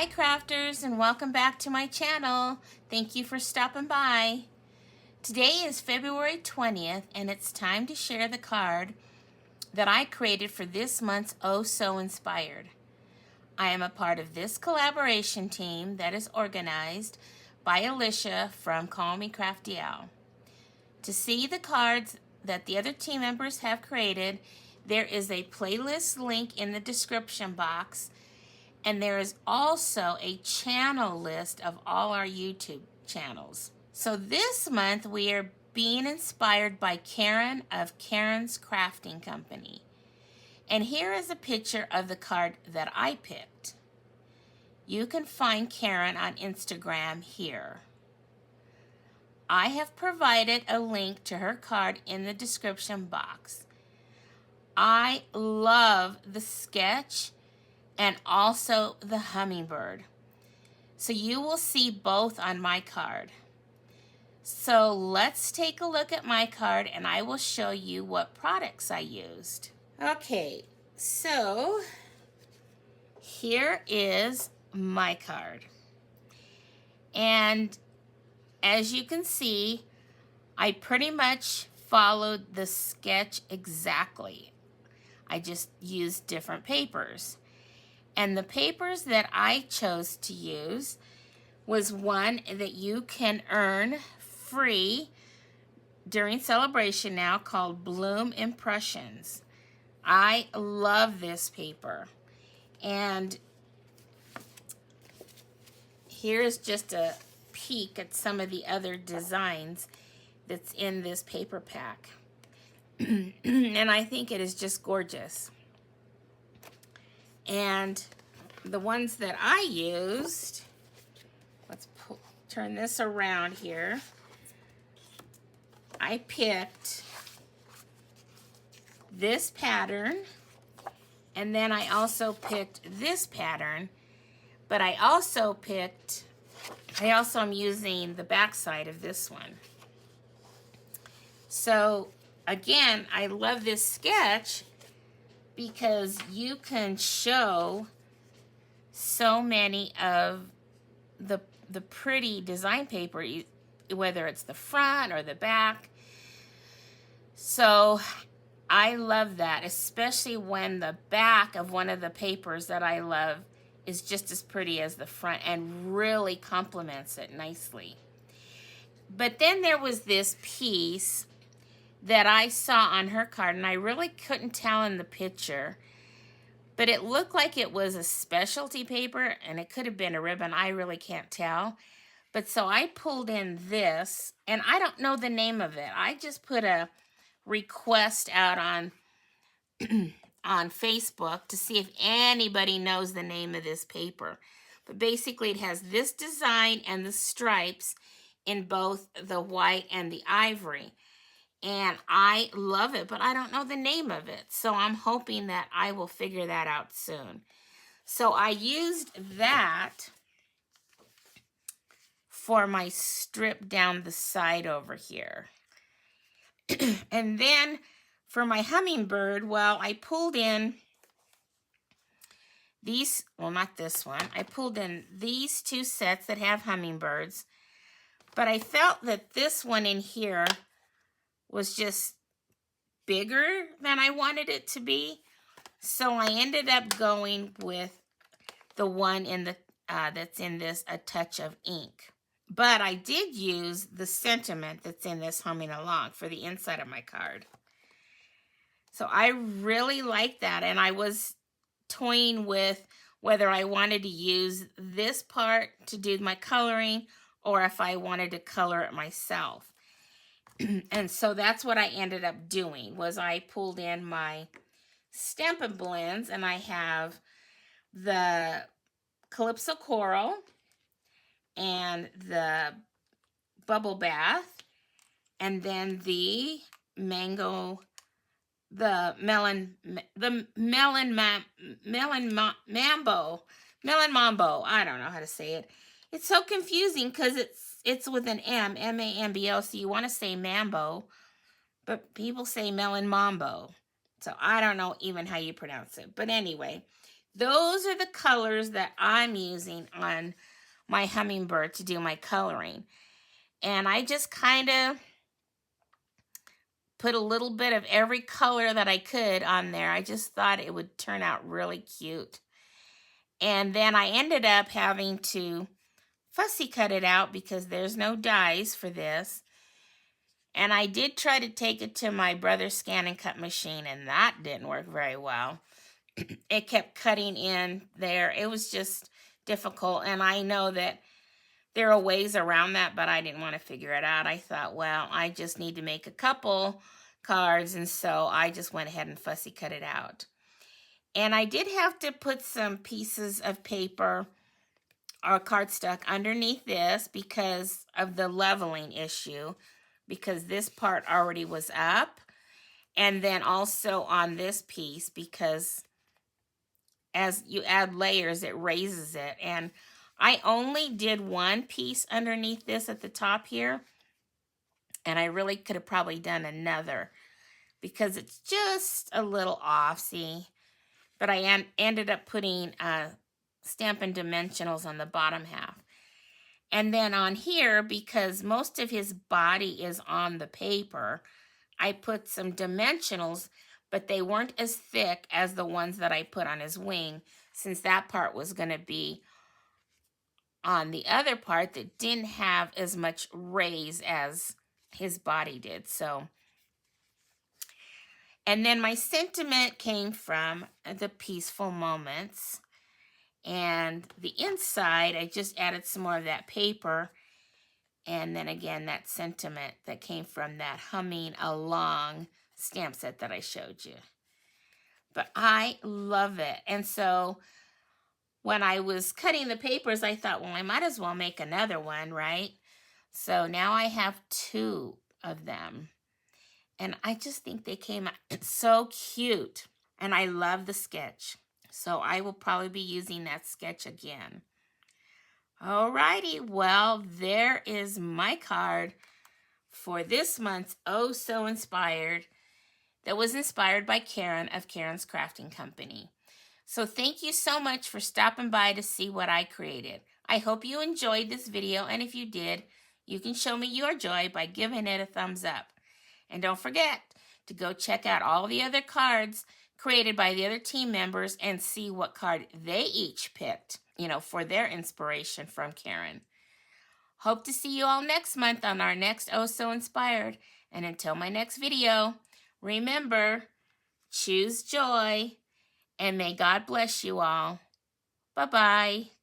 Hi crafters, and welcome back to my channel. Thank you for stopping by. Today is February 20th and it's time to share the card that I created for this month's Oh So Inspired. I am a part of this collaboration team that is organized by Alicia from Call Me Crafty Owl. To see the cards that the other team members have created, there is a playlist link in the description box. And there is also a channel list of all our YouTube channels. So this month we are being inspired by Karen of Karen's Crafting Company. And here is a picture of the card that I picked. You can find Karen on Instagram here. I have provided a link to her card in the description box. I love the sketch and also the hummingbird. So you will see both on my card. So let's take a look at my card and I will show you what products I used. Okay, so here is my card. And as you can see, I pretty much followed the sketch exactly. I just used different papers. And the papers that I chose to use was one that you can earn free during Sale-A-Bration now, called Bloom Impressions. I love this paper. And here's just a peek at some of the other designs that's in this paper pack. And I think it is just gorgeous. And the ones that I used, let's turn this around here. I picked this pattern, and then I also picked this pattern, but I also am using the back side of this one. So again, I love this sketch because you can show so many of the pretty design paper, whether it's the front or the back. So I love that, especially when the back of one of the papers that I love is just as pretty as the front and really complements it nicely. But then there was this piece that I saw on her card, and I really couldn't tell in the picture, but it looked like it was a specialty paper, and it could have been a ribbon. I really can't tell. But so I pulled in this, and I don't know the name of it. I just put a request out on on Facebook to see if anybody knows the name of this paper. But basically it has this design and the stripes in both the white and the ivory. And I love it, but I don't know the name of it. So I'm hoping that I will figure that out soon. So I used that for my strip down the side over here. And then for my hummingbird, well, I pulled in these, well, not this one. I pulled in these two sets that have hummingbirds. But I felt that this one in here was just bigger than I wanted it to be, so I ended up going with the one in the that's in this A Touch of Ink. But I did use the sentiment that's in this Humming Along for the inside of my card. So I really like that, and I was toying with whether I wanted to use this part to do my coloring or if I wanted to color it myself. And so that's what I ended up doing, was I pulled in my Stampin' Blends, and I have the Calypso Coral and the Bubble Bath, and then the Melon Mambo. I don't know how to say it. It's so confusing because it's with an M, M-A-M-B-O, so you want to say Mambo, but people say Melon Mambo. So I don't know even how you pronounce it. But anyway, those are the colors that I'm using on my hummingbird to do my coloring. And I just kind of put a little bit of every color that I could on there. I just thought it would turn out really cute. And then I ended up having to fussy cut it out because there's no dies for this. And I did try to take it to my brother's scan and cut machine, and that didn't work very well. It kept cutting in there. It was just difficult, and I know that there are ways around that, but I didn't want to figure it out. I thought, well, I just need to make a couple cards, and so I just went ahead and fussy cut it out. And I did have to put some pieces of paper or cardstock underneath this because of the leveling issue, because this part already was up, and then also on this piece because as you add layers it raises it. And I only did one piece underneath this at the top here, and I really could have probably done another because it's just a little off, see? But I ended up putting Stampin' Dimensionals on the bottom half. And then on here, because most of his body is on the paper, I put some dimensionals, but they weren't as thick as the ones that I put on his wing, since that part was going to be on the other part that didn't have as much raise as his body did. So, and then my sentiment came from the Peaceful Moments. And the inside, I just added some more of that paper. And then again, that sentiment that came from that Humming Along stamp set that I showed you. But I love it. And so when I was cutting the papers, I thought, well, I might as well make another one, right? So now I have 2 of them. And I just think they came out so cute. And I love the sketch. So I will probably be using that sketch again. Alrighty, well, there is my card for this month's Oh So Inspired, that was inspired by Karen of Karen's Crafting Company. So thank you so much for stopping by to see what I created. I hope you enjoyed this video, and if you did, you can show me your joy by giving it a thumbs up. And don't forget to go check out all the other cards created by the other team members and see what card they each picked, for their inspiration from Karen. Hope to see you all next month on our next Oh So Inspired. And until my next video, remember, choose joy, and may God bless you all. Bye-bye.